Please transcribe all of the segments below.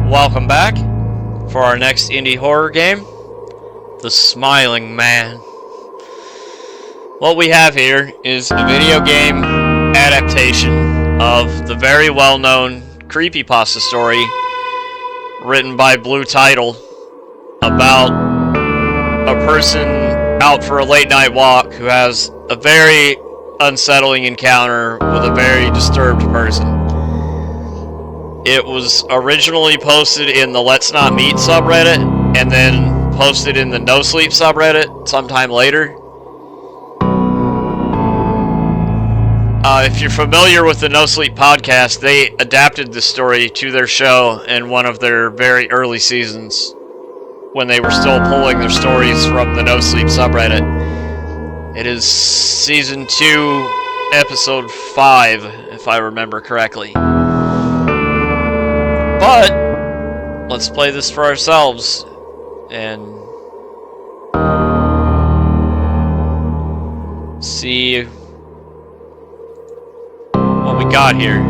Welcome back for our next indie horror game, The Smiling Man. What we have here is a video game adaptation of the very well-known creepypasta story written by Blue Title about a person out for a late-night walk who has a very unsettling encounter with a very disturbed person. It was originally posted in the Let's Not Meet subreddit, and then posted in the No Sleep subreddit sometime later. If you're familiar with the No Sleep podcast, they adapted the story to their show in one of their very early seasons, when they were still pulling their stories from the No Sleep subreddit. It is season 2, episode 5, if I remember correctly. But let's play this for ourselves and see what we got here.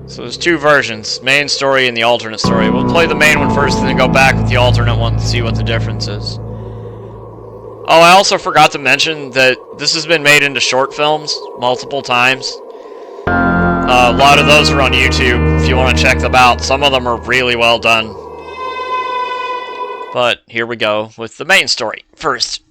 So there's two versions, main story and the alternate story. We'll play the main one first and then go back with the alternate one to see what the difference is. Oh, I also forgot to mention that this has been made into short films multiple times. A lot of those are on YouTube if you want to check them out. Some of them are really well done. But here we go with the main story first.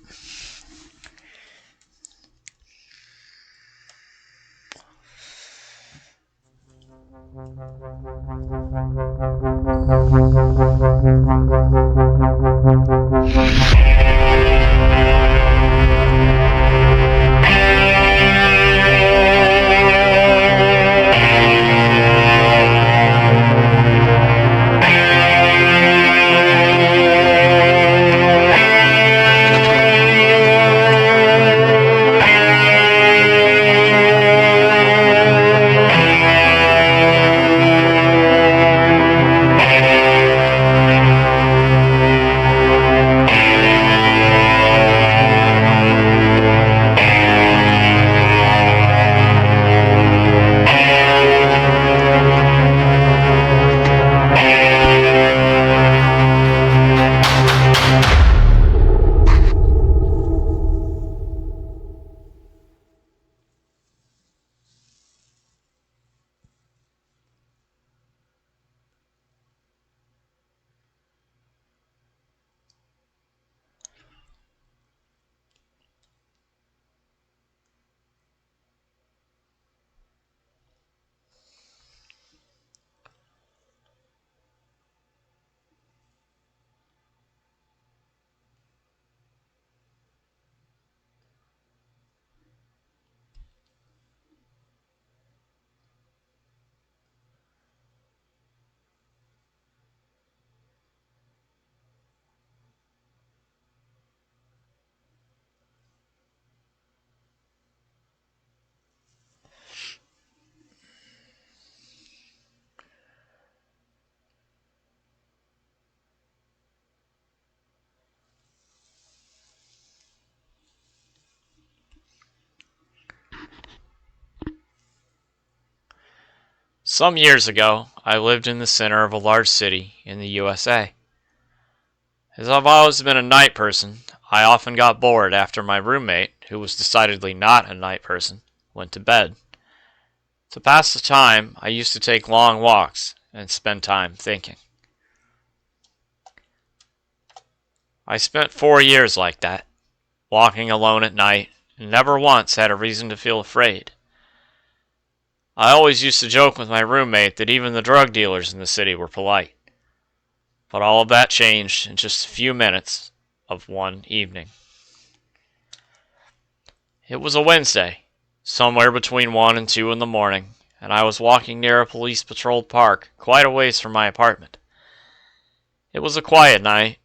Some years ago, I lived in the center of a large city in the USA. As I've always been a night person, I often got bored after my roommate, who was decidedly not a night person, went to bed. To pass the time, I used to take long walks and spend time thinking. I spent 4 years like that, walking alone at night, and never once had a reason to feel afraid. I always used to joke with my roommate that even the drug dealers in the city were polite. But all of that changed in just a few minutes of one evening. It was a Wednesday, somewhere between 1 and 2 in the morning, and I was walking near a police-patrolled park quite a ways from my apartment. It was a quiet night,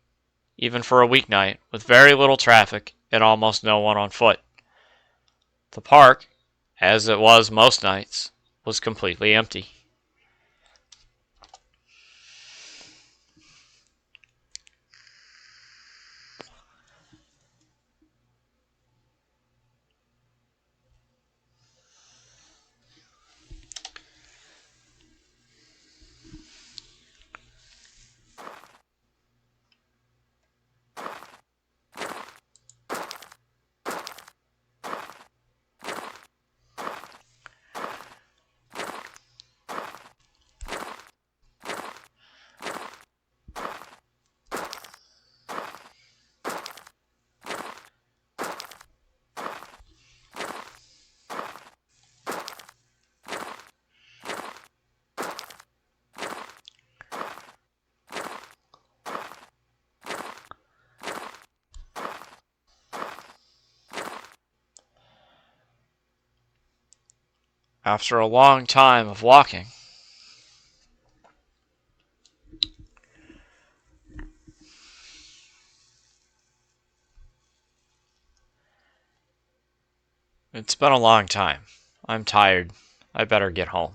even for a weeknight, with very little traffic and almost no one on foot. The park, as it was most nights, was completely empty. After a long time of walking, it's been a long time. I'm tired. I better get home.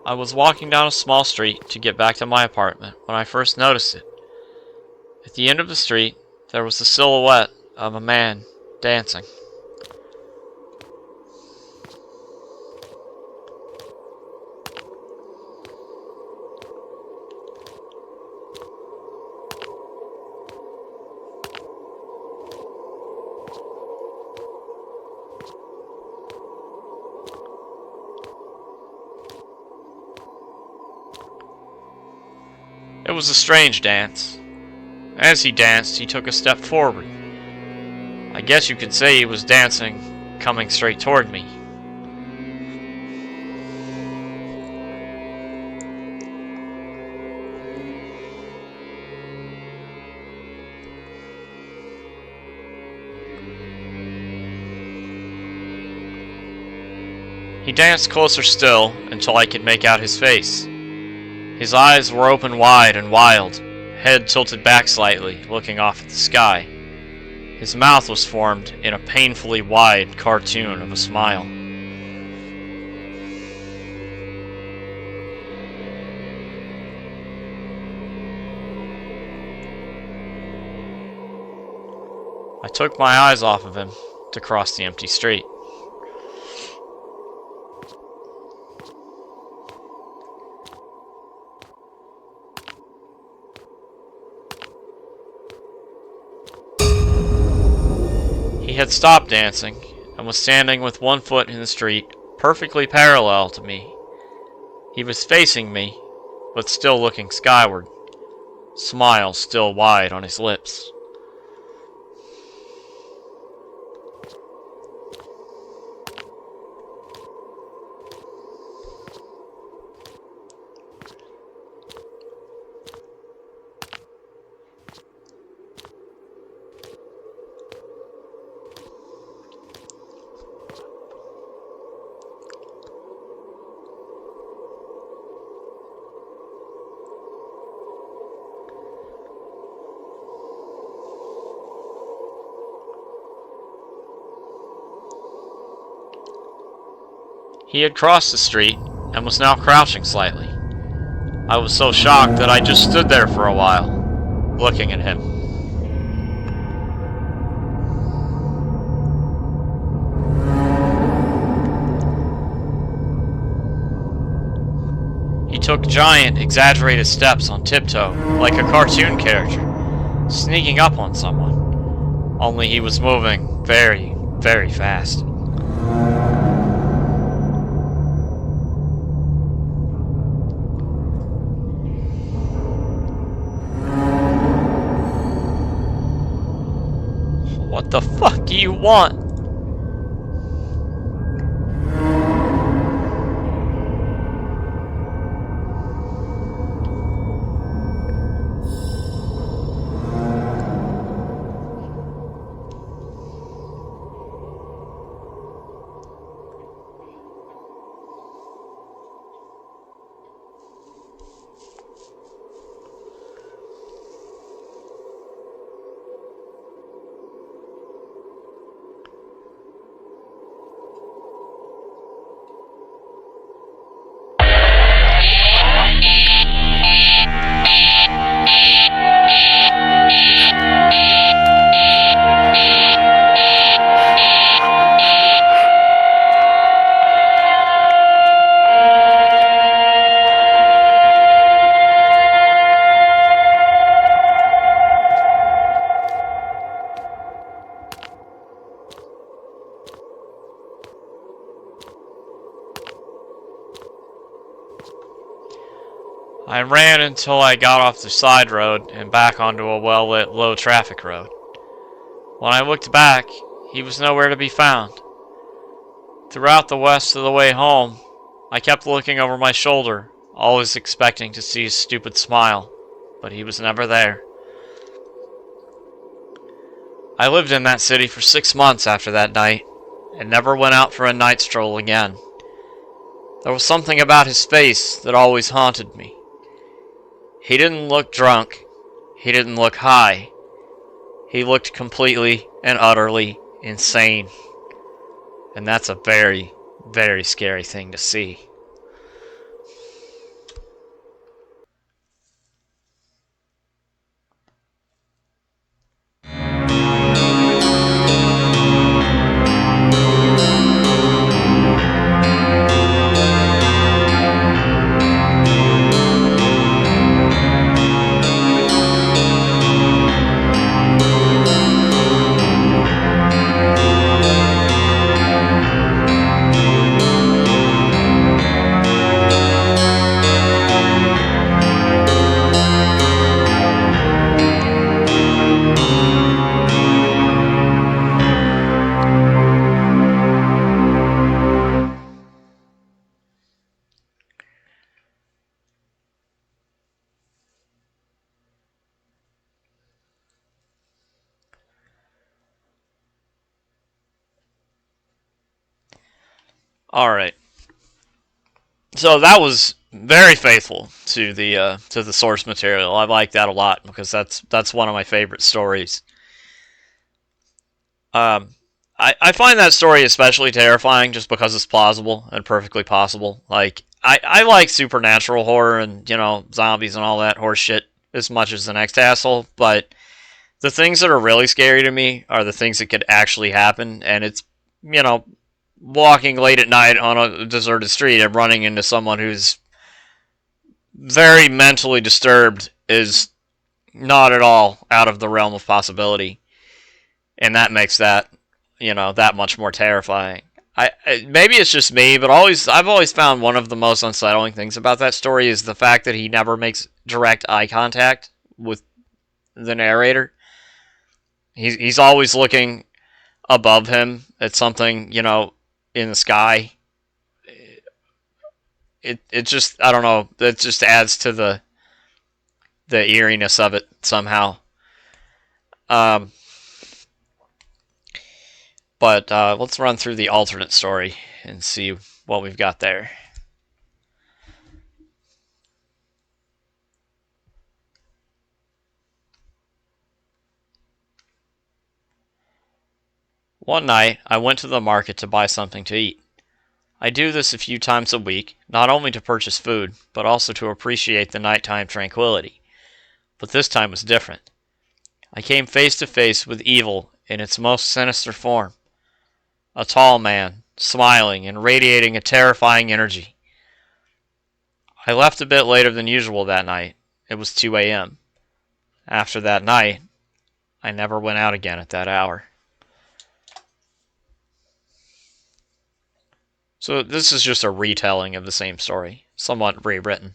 I was walking down a small street to get back to my apartment when I first noticed it. At the end of the street, there was the silhouette of a man dancing. It was a strange dance. As he danced, he took a step forward. I guess you could say he was dancing, coming straight toward me. He danced closer still until I could make out his face. His eyes were open wide and wild, head tilted back slightly, looking off at the sky. His mouth was formed in a painfully wide cartoon of a smile. I took my eyes off of him to cross the empty street. He had stopped dancing and was standing with one foot in the street, perfectly parallel to me. He was facing me, but still looking skyward, smile still wide on his lips. He had crossed the street and was now crouching slightly. I was so shocked that I just stood there for a while, looking at him. He took giant, exaggerated steps on tiptoe, like a cartoon character, sneaking up on someone. Only he was moving very, very fast. What the fuck do you want? I ran until I got off the side road and back onto a well-lit, low-traffic road. When I looked back, he was nowhere to be found. Throughout the rest of the way home, I kept looking over my shoulder, always expecting to see his stupid smile, but he was never there. I lived in that city for 6 months after that night, and never went out for a night stroll again. There was something about his face that always haunted me. He didn't look drunk. He didn't look high. He looked completely and utterly insane. And that's a very, very scary thing to see. Alright. So that was very faithful to the source material. I like that a lot because that's one of my favorite stories. I find that story especially terrifying just because it's plausible and perfectly possible. Like I like supernatural horror and zombies and all that horse shit as much as the next asshole, but the things that are really scary to me are the things that could actually happen, and it's you know walking late at night on a deserted street and running into someone who's very mentally disturbed is not at all out of the realm of possibility, and that makes that that much more terrifying. Maybe it's just me, but I've always found one of the most unsettling things about that story is the fact that he never makes direct eye contact with the narrator. He's always looking above him at something in the sky. It just, I don't know, it just adds to the eeriness of it somehow. Um, but let's run through the alternate story and see what we've got there. One night, I went to the market to buy something to eat. I do this a few times a week, not only to purchase food, but also to appreciate the nighttime tranquility. But this time was different. I came face to face with evil in its most sinister form. A tall man, smiling and radiating a terrifying energy. I left a bit later than usual that night. It was 2 a.m. After that night, I never went out again at that hour. So this is just a retelling of the same story, somewhat rewritten.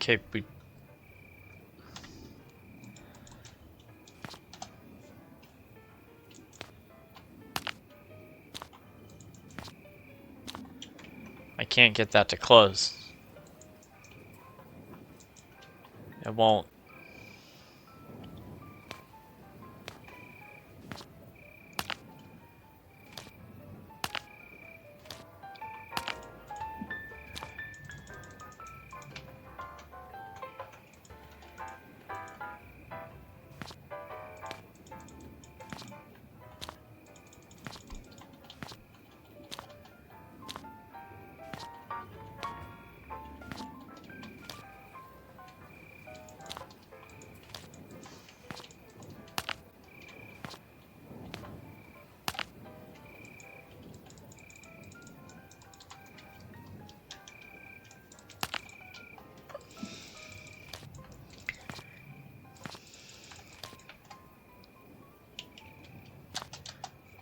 Okay, I can't get that to close. It won't.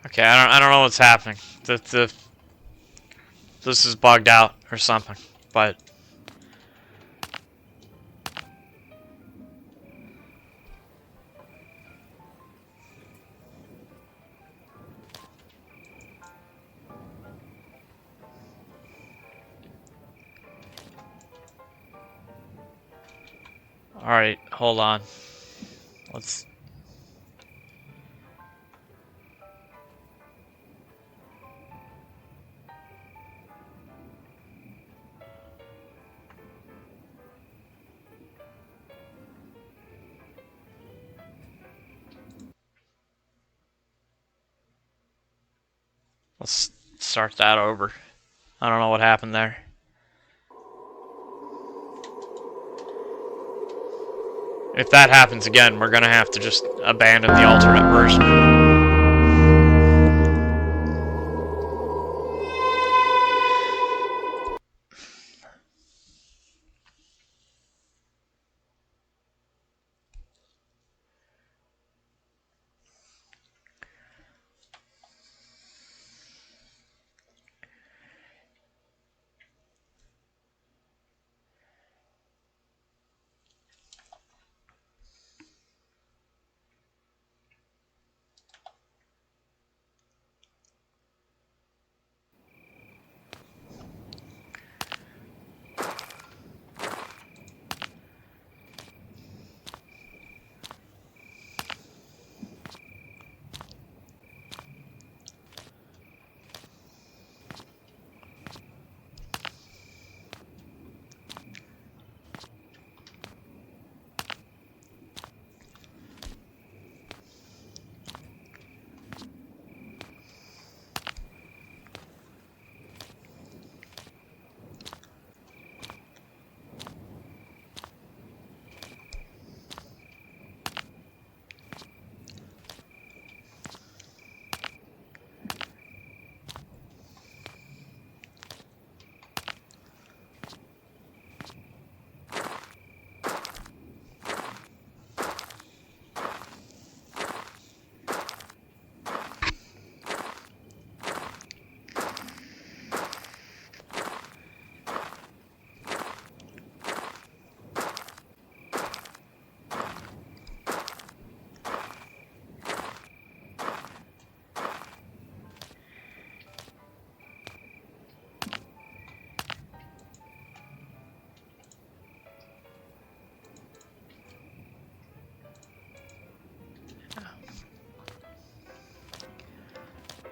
Okay, I don't know what's happening. This is bugged out or something, but all right, hold on. Let's. Let's start that over. I don't know what happened there. If that happens again, we're gonna have to just abandon the alternate version.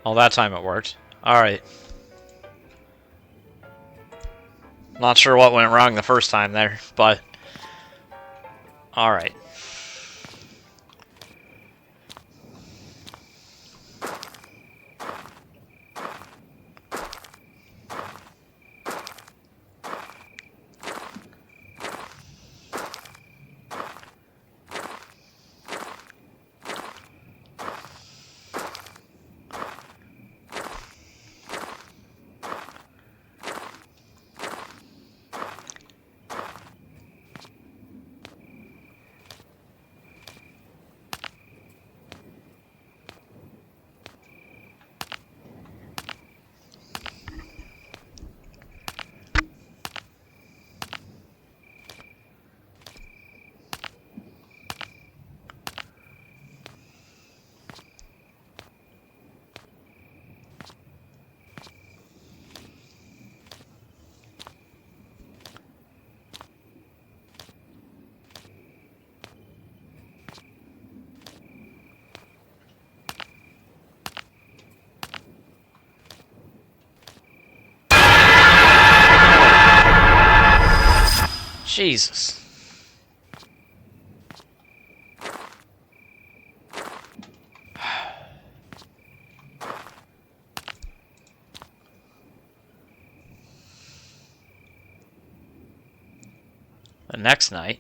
Well, that time it worked. Alright. Not sure what went wrong the first time there, but... Alright. Jesus. The next night.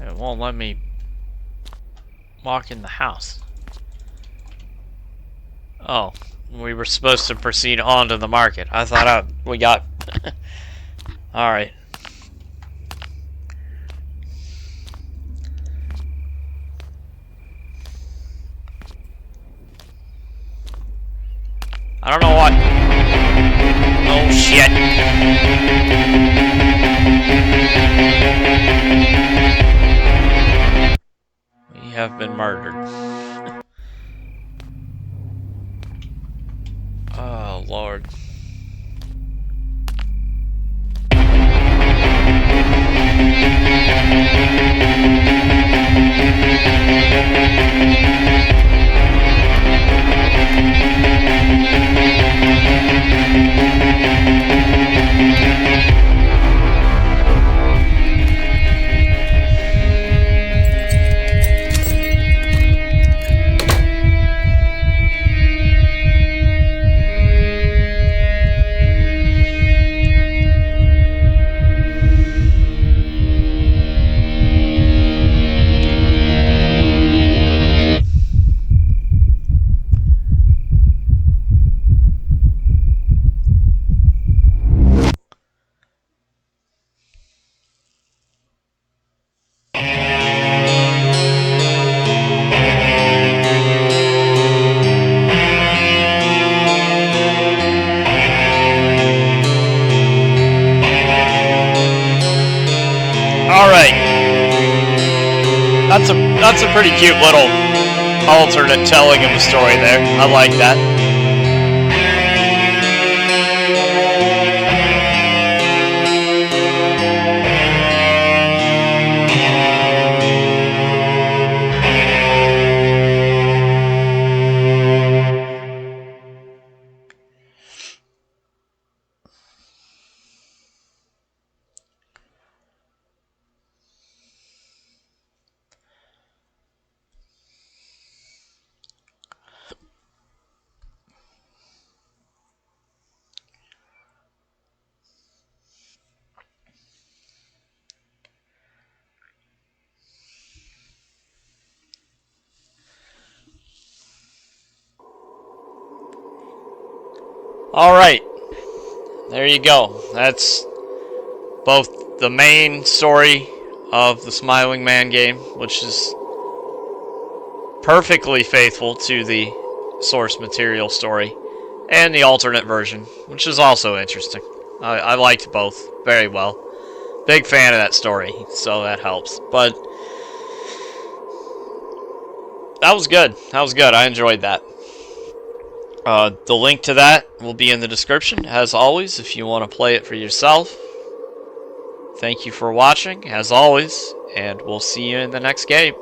It won't let me walk in the house. Oh, we were supposed to proceed on to the market. I thought we got... Alright. I don't know what... Oh, shit. We have been murdered. Oh, Lord. Alright. That's a pretty cute little alternate telling of the story there. I like that. Alright. There you go. That's both the main story of the Smiling Man game, which is perfectly faithful to the source material story, and the alternate version, which is also interesting. I liked both very well. Big fan of that story, so that helps. But that was good. That was good. I enjoyed that. The link to that will be in the description, as always, if you want to play it for yourself. Thank you for watching, as always, and we'll see you in the next game.